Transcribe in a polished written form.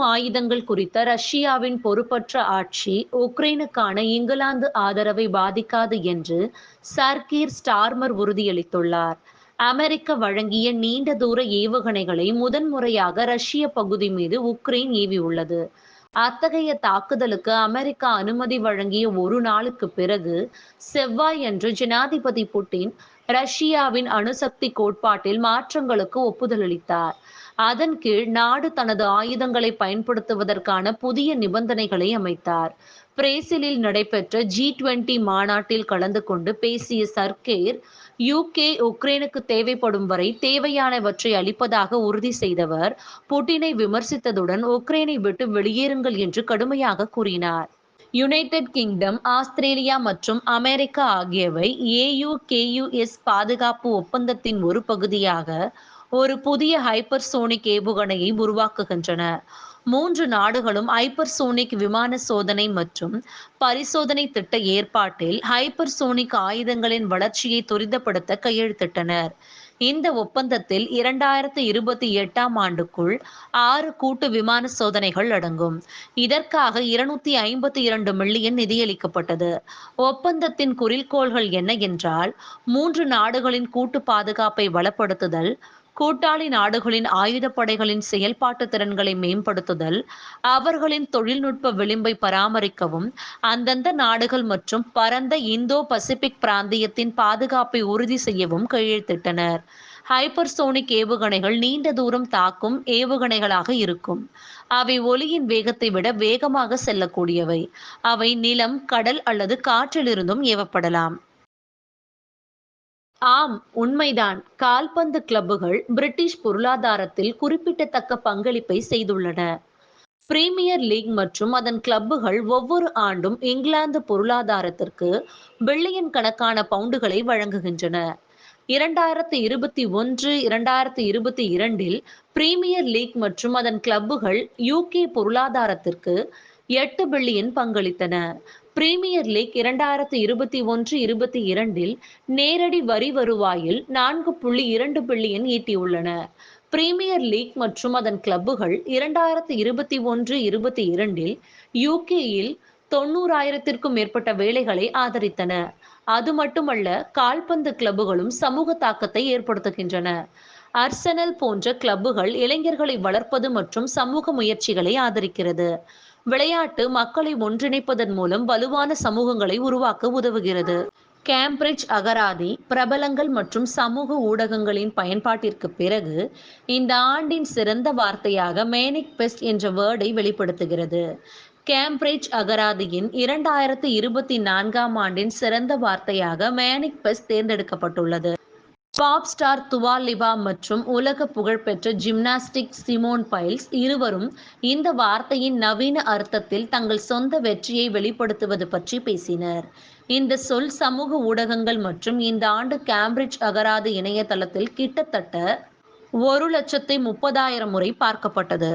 ஆயுதங்கள் குறித்த ரஷ்யாவின் பொறுப்பற்ற ஆட்சி உக்ரைனுக்கான இங்கிலாந்து ஆதரவை பாதிக்காது என்று சர் கீர் ஸ்டார்மர் உறுதியளித்துள்ளார். அமெரிக்க வழங்கிய நீண்ட தூர ஏவுகணைகளை முதன்முறையாக ரஷ்ய பகுதி மீது உக்ரைன் ஏவியுள்ளது. அத்தகைய தாக்குதலுக்கு அமெரிக்கா அனுமதி வழங்கிய ஒரு நாளுக்கு பிறகு செவ்வாயன்று ஜனாதிபதி புட்டின் ரஷ்யாவின் அணுசக்தி கோட்பாட்டில் மாற்றங்களுக்கு ஒப்புதல் அளித்தார். அதன் கீழ் நாடு தனது ஆயுதங்களை பயன்படுத்துவதற்கான புதிய நிபந்தனைகளை அமைத்தார். பிரேசிலில் நடைபெற்ற G20 மாநாட்டில் கலந்து கொண்டு பேசிய சர்கேர், யுகே உக்ரைனுக்கு தேவைப்படும் வரை தேவையானவற்றை அளிப்பதாக உறுதி செய்தவர், புட்டினை விமர்சித்ததுடன் உக்ரைனை விட்டு வெளியேறுங்கள் என்று கடுமையாக கூறினார். யுனைடெட் கிங்டம், ஆஸ்திரேலியா மற்றும் அமெரிக்கா ஆகியவை AUKUS பாதுகாப்பு ஒப்பந்தத்தின் ஒரு பகுதியாக ஒரு புதிய ஹைப்பர்சோனிக் ஏவுகணையை உருவாக்குகின்றன. 3 நாடுகளும் ஹைப்பர்சோனிக் விமான சோதனை மற்றும் பரிசோதனை திட்ட ஏற்பாட்டில் ஹைப்பர்சோனிக் ஆயுதங்களின் வளர்ச்சியை துரிதப்படுத்த கையெழுத்திட்டனர். இந்த ஒப்பந்தத்தில் 2028ஆம் ஆண்டுக்குள் 6 கூட்டு விமான சோதனைகள் அடங்கும். இதற்காக 252 மில்லியன் நிதியளிக்கப்பட்டது. ஒப்பந்தத்தின் குறிக்கோள்கள் என்ன என்றால், 3 நாடுகளின் கூட்டு பாதுகாப்பை பலப்படுத்துதல், கூட்டாளி நாடுகளின் ஆயுதப்படைகளின் செயல்பாட்டு திறன்களை மேம்படுத்துதல், அவர்களின் தொழில்நுட்ப விளிம்பை பராமரிக்கவும், அந்தந்த நாடுகள் மற்றும் பரந்த இந்தோ பசிபிக் பிராந்தியத்தின் பாதுகாப்பை உறுதி செய்யவும் கையெழுத்திட்டனர். ஹைப்பர்சோனிக் ஏவுகணைகள் நீண்ட தூரம் தாக்கும் ஏவுகணைகளாக இருக்கும். அவை ஒலியின் வேகத்தை விட வேகமாக செல்லக்கூடியவை. அவை நிலம், கடல் அல்லது காற்றிலிருந்தும் ஏவப்படலாம். ஆம், உண்மைதான். கால்பந்து கிளப்புகள் பிரிட்டிஷ் பொருளாதாரத்தில் குறிப்பிடத்தக்க பங்களிப்பை செய்துள்ளன. பிரீமியர் லீக் மற்றும் அதன் கிளப்புகள் ஒவ்வொரு ஆண்டும் இங்கிலாந்து பொருளாதாரத்திற்கு பில்லியன் கணக்கான பவுண்டுகளை வழங்குகின்றன. 2021-2022இல் பிரீமியர் லீக் மற்றும் அதன் கிளப்புகள் UK பொருளாதாரத்திற்கு 8 பில்லியன் பங்களித்தன. பிரீமியர் லீக் 2021-22இல் நேரடி வரி வருவாயில் 4.2 பில்லியன் ஈட்டியுள்ளன. பிரீமியர் லீக் மற்றும் அதன் கிளப்புகள் 2021-22இல் UKயில் 90,000க்கும் மேற்பட்ட வேலைகளை ஆதரித்தன. அது மட்டுமல்ல, கால்பந்து கிளப்புகளும் சமூக தாக்கத்தை ஏற்படுத்துகின்றன. அர்செனல் போன்ற கிளப்புகள் இளைஞர்களை வளர்ப்பது மற்றும் சமூக முயற்சிகளை ஆதரிக்கிறது. விளையாட்டு மக்களை ஒன்றிணைப்பதன் மூலம் வலுவான சமூகங்களை உருவாக்க உதவுகிறது. கேம்பிரிட்ஜ் அகராதி பிரபலங்கள் மற்றும் சமூக ஊடகங்களின் பயன்பாட்டிற்கு பிறகு இந்த ஆண்டின் சிறந்த வார்த்தையாக மேனிக் பெஸ்ட் என்ற வேர்டை வெளிப்படுத்துகிறது. கேம்பிரிட்ஜ் அகராதியின் 2024ஆம் ஆண்டின் சிறந்த வார்த்தையாக மேனிக் பெஸ்ட் தேர்ந்தெடுக்கப்பட்டுள்ளது. பாப் ஸ்டார் துவா லிபா மற்றும் உலக புகழ்பெற்ற ஜிம்னாஸ்டிக் சிமோன் பைல்ஸ் இருவரும் இந்த வார்த்தையின் நவீன அர்த்தத்தில் தங்கள் சொந்த வெற்றியை வெளிப்படுத்துவது பற்றி பேசினர். இந்த சொல் சமூக ஊடகங்கள் மற்றும் இந்த ஆண்டு கேம்பிரிட்ஜ் அகராதி இணையதளத்தில் கிட்டத்தட்ட 1,30,000 முறை பார்க்கப்பட்டது.